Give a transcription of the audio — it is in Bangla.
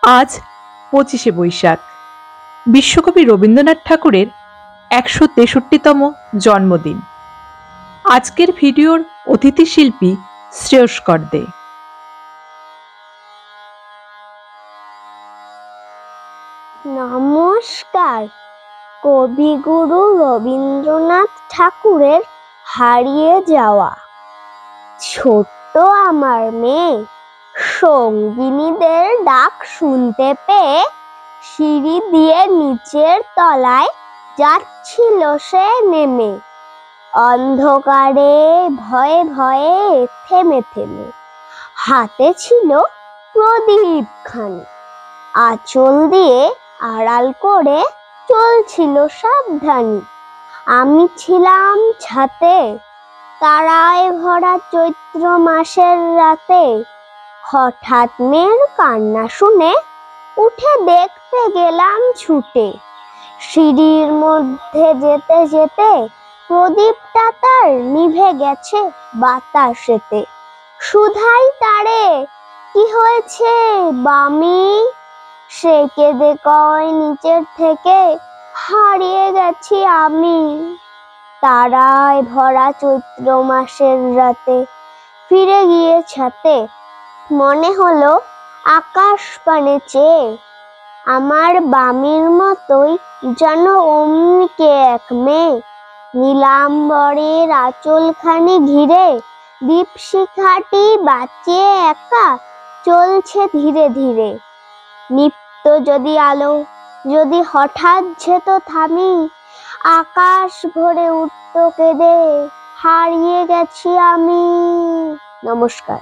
আজ ২৫শে বৈশাখ, বিশ্বকবি রবীন্দ্রনাথ ঠাকুরের ১৬৩তম জন্মদিন। আজকের ভিডিওর অতিথি শিল্পী শ্রেয়স্কর দে। নমস্কার। কবিগুরু রবীন্দ্রনাথ ঠাকুরের হারিয়ে যাওয়া ছোট্ট আমার মেয়ে সঙ্গিনীদের ডাক শুনতে পেয়ে সিঁড়ি দিয়ে নিচের তলায় যাচ্ছিল সে নেমে, অন্ধকারে ভয়ে ভয়ে থেমে থেমে। হাতে ছিল প্রদীপ খানি, আঁচল দিয়ে আড়াল করে চলছিল সাবধানী। আমি ছিলাম ছাতে, তারায় ভরা চৈত্র মাসের রাতে। হঠাৎ মেয়ের কান্না শুনে উঠে দেখতে গেলাম ছুটে। সিঁড়ির মধ্যে যেতে যেতে প্রদীপটা তার নিভে গেছে বাতাসেতে। শুধাই তারে, কি হয়েছে বামি? সে কেঁদে কয় নিচের থেকে, হারিয়ে গেছি আমি। তারায় ভরা চৈত্র মাসের রাতে ফিরে গিয়ে ছাতে, মনে হলো আকাশ পানে চেয়ে আমার বামির মতোই যেন অমনি কে এক মেয়ে। নীলাম্বরের আঁচলখানি ঘিরে দীপশিখাটি বাঁচিয়ে একা চলছে ধীরে ধীরে। নিত্য যদি আলো যদি হঠাৎ যেত থামি, আকাশ ভরে উঠত কেঁদে, হারিয়ে গেছি আমি। নমস্কার।